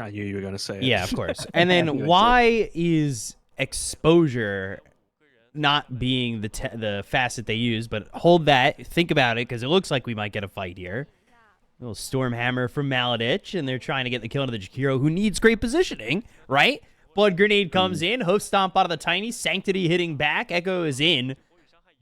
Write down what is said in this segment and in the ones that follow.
I knew you were going to say it. Yeah, of course. And then why is exposure not being the facet they use? But hold that. Think about it, because it looks like we might get a fight here. A little Stormhammer from Maladich, and they're trying to get the kill into the Jakiro, who needs great positioning, right? Blood Grenade comes in. Hoof Stomp out of the Tiny. Sanctity hitting back. Echo is in.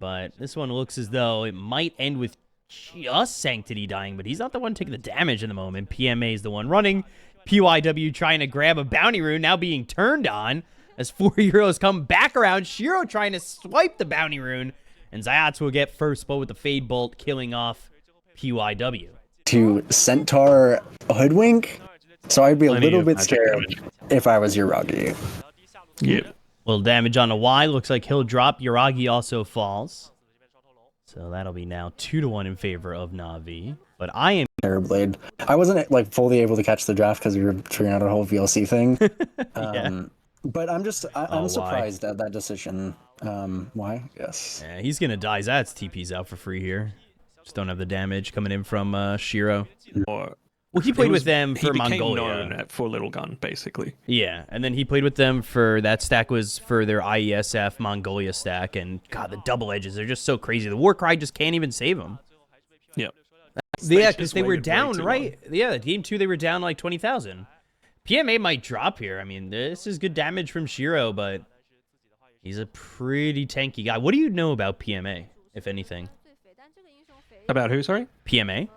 But this one looks as though it might end with just Sanctity dying, but he's not the one taking the damage in the moment. PMA is the one running. PYW trying to grab a bounty rune, now being turned on as 4 heroes come back around. Shiro trying to swipe the bounty rune, and Zayats will get first blow with the Fade Bolt, killing off PYW. To Centaur Hoodwink, so I'd be a little bit scared if I was Yuragi. Yep. Little damage on a Y. Looks like he'll drop. Yuragi also falls. So that'll be now 2-1 in favor of Navi. But I am Terrorblade. I wasn't like fully able to catch the draft because we were figuring out a whole VLC thing. Yeah. But I'm surprised at that decision. Why? Yes. Yeah, he's gonna die. That's TP's out for free here. Just don't have the damage coming in from Shiro. Well, he played with them for Mongolia. He became known for Little Gun, basically. Yeah, and then he played with them for that stack was for their IESF Mongolia stack, and God, the double edges, they're just so crazy. The Warcry just can't even save them. Yep. Yeah, because they were down, right? Yeah, game 2, they were down like 20,000. PMA might drop here. I mean, this is good damage from Shiro, but he's a pretty tanky guy. What do you know about PMA, if anything? About who, sorry? PMA?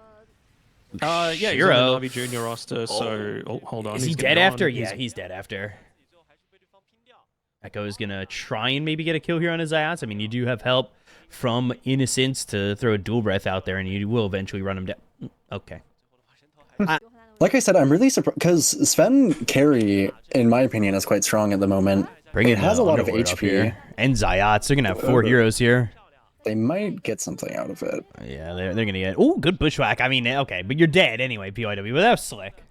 Yeah, Shiro. he's on the Navi Junior roster, so... Oh, hold on. Is he dead after? Yeah, he's dead after. Echo is going to try and maybe get a kill here on his Zayats. I mean, you do have help from Innocence to throw a dual breath out there, and you will eventually run him down. Okay. Like I said, I'm really surprised because Sven carry, in my opinion, is quite strong at the moment. It has a lot of HP. And Zayats, they're going to have 4 heroes here. They might get something out of it. Yeah, they're going to get... Oh, good bushwhack. I mean, okay, but you're dead anyway, PYW, but that was slick.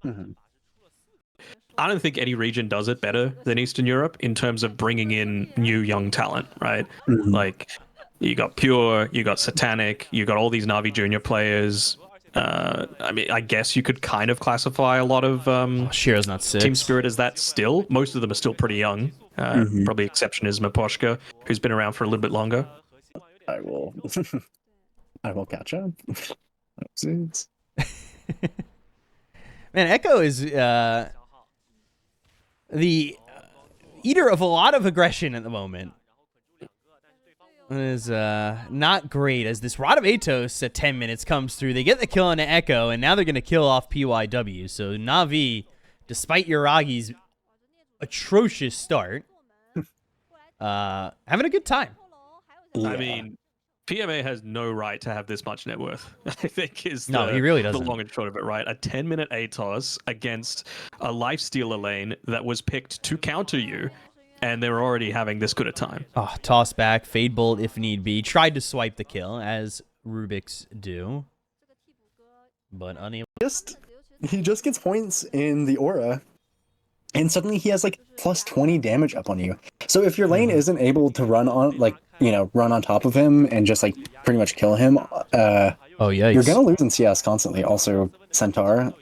I don't think any region does it better than Eastern Europe in terms of bringing in new young talent, right? Like, you got Pure, you got Satanic, you got all these Navi Junior players. I mean, I guess you could kind of classify a lot of Shiro's not 6. Team Spirit as that still. Most of them are still pretty young. Probably exception is Maposhka, who's been around for a little bit longer. I will catch up. Man, Echo is the eater of a lot of aggression at the moment. It is not great as this Rod of Atos at 10 minutes comes through. They get the kill on the Echo, and now they're going to kill off PYW. So Navi, despite Yuragi's atrocious start, having a good time. Yeah. I mean, PMA has no right to have this much net worth, I think is he really doesn't. The long and short of it, right? A 10-minute ATOS against a lifestealer lane that was picked to counter you, and they're already having this good a time. Oh, toss back, Fade Bolt if need be. Tried to swipe the kill, as Rubik's do, but unable. He just gets points in the aura, and suddenly he has like plus 20 damage up on you. So if your lane isn't able to run on, like, run on top of him and just like pretty much kill him, you're gonna lose in CS constantly. Also, Centaur,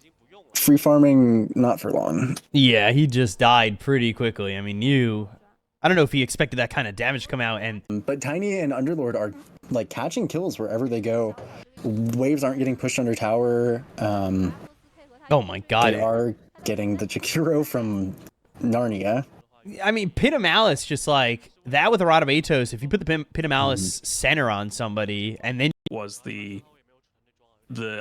free farming not for long. Yeah, he just died pretty quickly. I mean, I don't know if he expected that kind of damage to come out. But Tiny and Underlord are like catching kills wherever they go. Waves aren't getting pushed under tower. Oh my god. They are getting the Jakiro from Narnia. I mean, Pit of Malice, just like that with a Rod of Atos, if you put the Pit of Malice center on somebody and then was the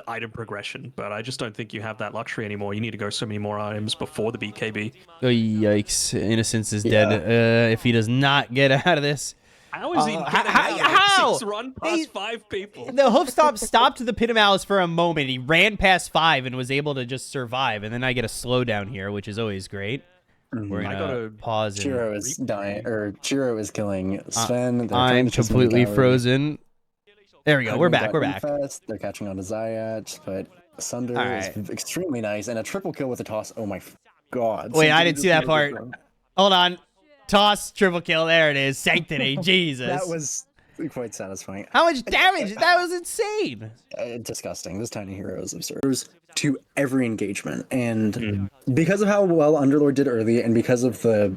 item progression, but I just don't think you have that luxury anymore. You need to go so many more items before the BKB. Oh, yikes. Innocence is dead if he does not get out of this. How is he how? 6 run past 5 people. The hoof stop stopped the Pit of Malice for a moment. He ran past 5 and was able to just survive. And then I get a slowdown here, which is always great. We're gonna pause. Chiro is dying, or Chiro is killing Sven. I'm completely frozen. There we go. We're back. They're catching on to Zayat, but Sunder is extremely nice, and a triple kill with a toss. Oh my god! Wait, I didn't see that part. Hold on. Toss, triple kill. There it is. Sanctity. Jesus. quite satisfying. How much damage? That was insane. Disgusting. This tiny hero is absurd. To every engagement, and because of how well Underlord did early, and because of the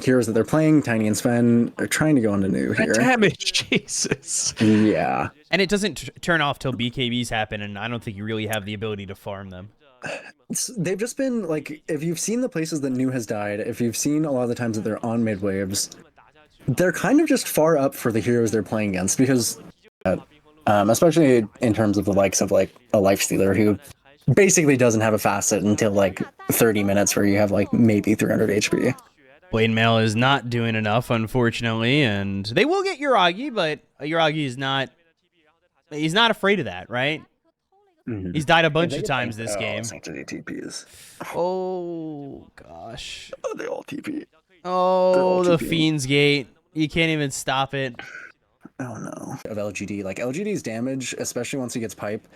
heroes that they're playing, Tiny and Sven are trying to go on to new here. Damage, Jesus. Yeah. And it doesn't turn off till BKBs happen, and I don't think you really have the ability to farm them. They've just been like, if you've seen the places that New has died, if you've seen a lot of the times that they're on mid waves, they're kind of just far up for the heroes they're playing against, because especially in terms of the likes of like a Lifestealer who basically doesn't have a facet until like 30 minutes where you have like maybe 300 HP. Blade Mail is not doing enough, unfortunately, and they will get Uragi, but Uragi is not... He's not afraid of that, right? Mm-hmm. He's died a bunch of times this game. Sanctity TPs. Oh, gosh. Oh, they all TP. Oh, the Fiend's Gate. You can't even stop it. Oh, no. Of LGD. Like, LGD's damage, especially once he gets pipe,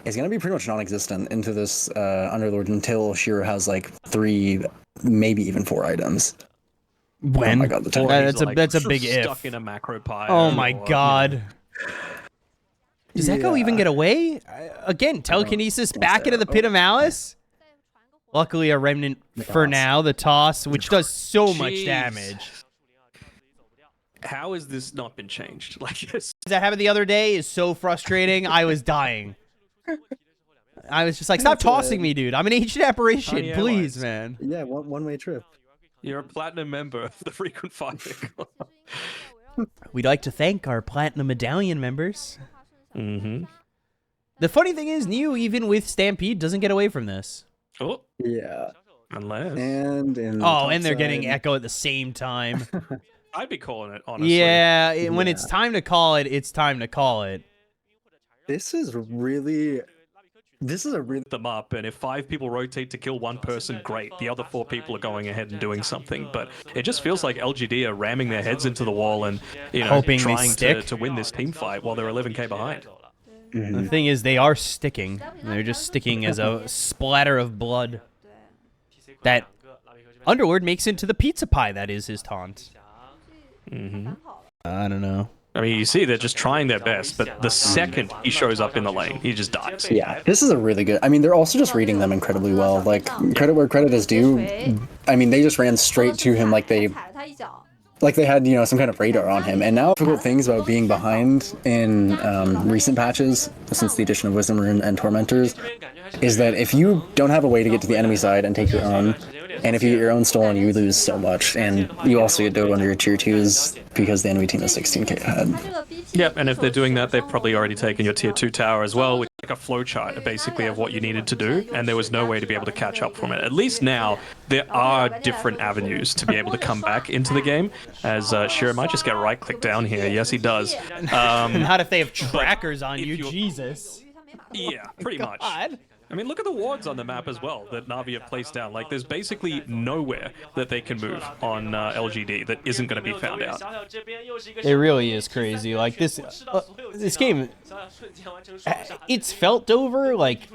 is going to be pretty much non-existent into this Underlord until Shiro has, like, 3, maybe even 4 items. When? Oh my god, that's a big if. Stuck in a macro pie. Oh my god. Does Echo even get away? Again, telekinesis back into the Pit of Malice. Luckily, a remnant for now. The toss, which does so much damage. How has this not been changed? Like this. That happened the other day is so frustrating. I was dying. I was just like, stop tossing me, dude. I'm an ancient apparition. Please, man. Yeah, one-way trip. You're a platinum member of the Frequent Flyer Club. We'd like to thank our Platinum Medallion members. Mm-hmm. The funny thing is, New, even with Stampede, doesn't get away from this. Oh. Yeah. Unless. And they're getting Echo at the same time. I'd be calling it, honestly. Yeah, when it's time to call it, it's time to call it. This is a really... them up, and if 5 people rotate to kill 1 person, great. The other 4 people are going ahead and doing something, but it just feels like LGD are ramming their heads into the wall and, you know, hoping trying they to win this team fight while they're 11k behind. The thing is, they are sticking. They're just sticking as a splatter of blood. That Underlord makes into the pizza pie that is his taunt. I don't know. I mean, you see, they're just trying their best, but the second he shows up in the lane, he just dies. Yeah, this is a really good... I mean, they're also just reading them incredibly well. Like, credit where credit is due. I mean, they just ran straight to him like they had, you know, some kind of radar on him. And now, difficult things about being behind in recent patches, since the addition of Wisdom Rune and Tormentors, is that if you don't have a way to get to the enemy side and take your own, and if you get your own stolen, you lose so much. And you also get dode under your tier 2s because the enemy team is 16k ahead. Yep, and if they're doing that, they've probably already taken your tier 2 tower as well, with like a flowchart basically of what you needed to do, and there was no way to be able to catch up from it. At least now, there are different avenues to be able to come back into the game, as Shiro might just get right-click down here. Yes, he does. Not if they have trackers on you, Jesus. Yeah, pretty much. I mean, look at the wards on the map as well that Navi have placed down. Like, there's basically nowhere that they can move on LGD that isn't going to be found out. It really is crazy. Like, this game, it's felt over. Like,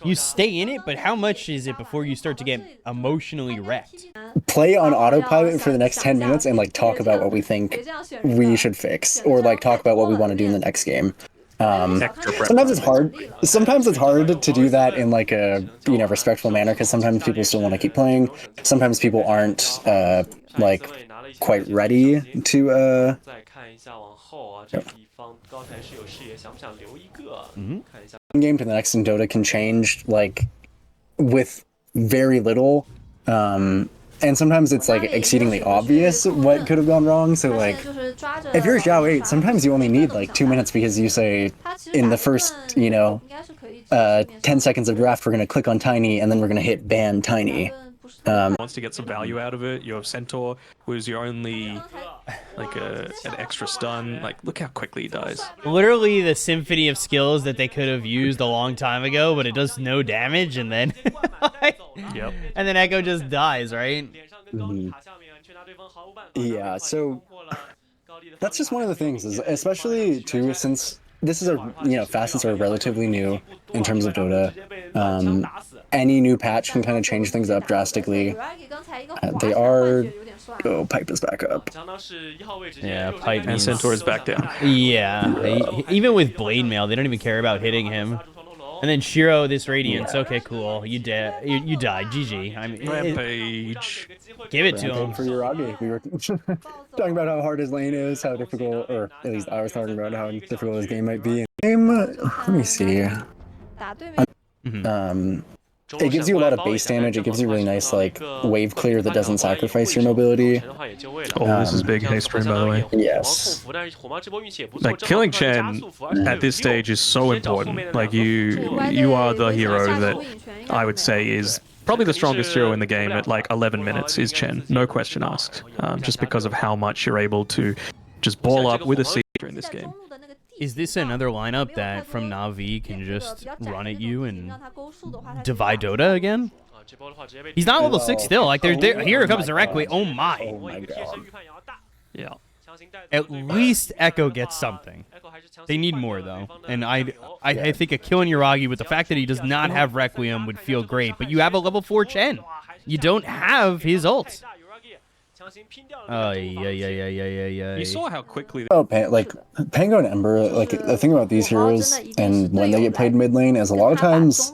you stay in it, but how much is it before you start to get emotionally wrecked? Play on autopilot for the next 10 minutes and, like, talk about what we think we should fix, or, like, talk about what we want to do in the next game. Sometimes it's hard. Sometimes it's hard to do that in like a, you know, respectful manner, because sometimes people still want to keep playing. Sometimes people aren't like quite ready to one game to the next in Dota can change like with very little. And sometimes it's like exceedingly obvious what could have gone wrong. So like, if you're Zhao 8, sometimes you only need like 2 minutes because you say in the first, you know, 10 seconds of draft, we're going to click on Tiny and then we're going to hit ban Tiny. Wants to get some value out of it. You have Centaur, who's your only, like, an extra stun. Like, look how quickly he dies. Literally the symphony of skills that they could have used a long time ago, but it does no damage, and then Yep. And then Echo just dies, right? Yeah, so that's just one of the things, is especially too, since this is a, you know, Fastest are relatively new in terms of Dota, any new patch can kind of change things up drastically. They are. Oh, Pipe is back up. Yeah, Pipe And Centaur is back down. Yeah, even with Blade Mail, they don't even care about hitting him. And then Shiro, this Radiance. Okay, cool. You died. You died. GG. I mean, Rampage. give it to him. For Uragi, we were talking about how hard his lane is, how difficult, or at least I was talking about how difficult his game might be. Let me see. It gives you a lot of base damage. It gives you really nice like wave clear that doesn't sacrifice your mobility. Oh, this is big haste stream, by the way. Yes. Like killing Chen at this stage is so important. Like you are the hero that I would say is probably the strongest hero in the game at like 11 minutes is Chen, no question asked. Just because of how much you're able to just ball up with a siege in this game. Is this another lineup that from NAVI can just run at you and divide Dota again? He's not level 6 still. Like here comes the Requiem. Oh my. Oh my god. Yeah. At least Echo gets something. They need more though. And I think a kill on Uragi with the fact that he does not have Requiem would feel great. But you have a level 4 Chen. You don't have his ult. Yeah. You saw how quickly. Oh, Pango and Ember. Like the thing about these heroes, and when they get played mid lane, is a lot of times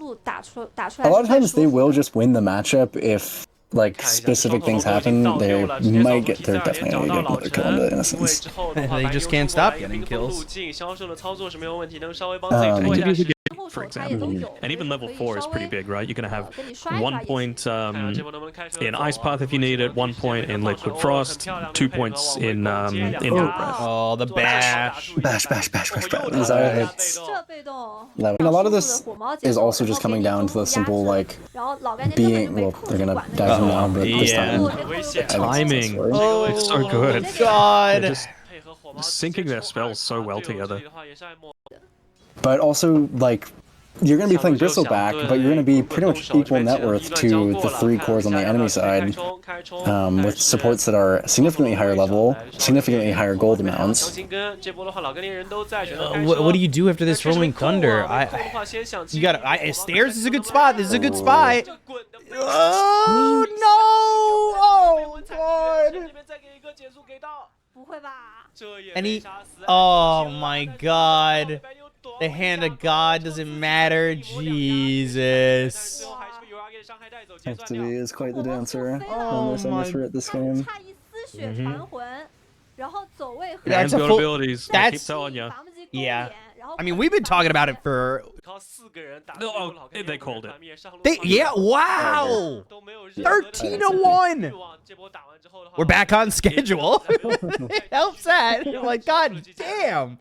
they will just win the matchup if like specific things happen. They're definitely gonna get another kill into Innocence. They just can't stop getting kills. For example, and even level 4 is pretty big, right? You're gonna have 1 point in Ice Path if you need it, 1 point in Liquid Frost, 2 points in Hot Breath. Oh, the bash. Bash. These are hits. And a lot of this is also just coming down to the simple like being. Well, they're gonna dive him now, but this time Timing. Oh, it's so good. God. They're just syncing their spells so well together. But also, like, you're going to be playing Bristleback, but you're going to be pretty much equal net worth to the 3 cores on the enemy side, with supports that are significantly higher level, significantly higher gold amounts. What do you do after this Rolling Thunder? You gotta. Stairs is a good spot. This is a good spot. Oh no! Oh God! And he. Oh my God! The hand of God doesn't matter. Jesus. FTV is quite the dancer. Oh my. For this game. That's a full abilities. I keep telling you. Yeah. I mean, we've been talking about it for. Oh, they called it. Wow. 13-1. We're back on schedule. It helps that. I'm like, God damn.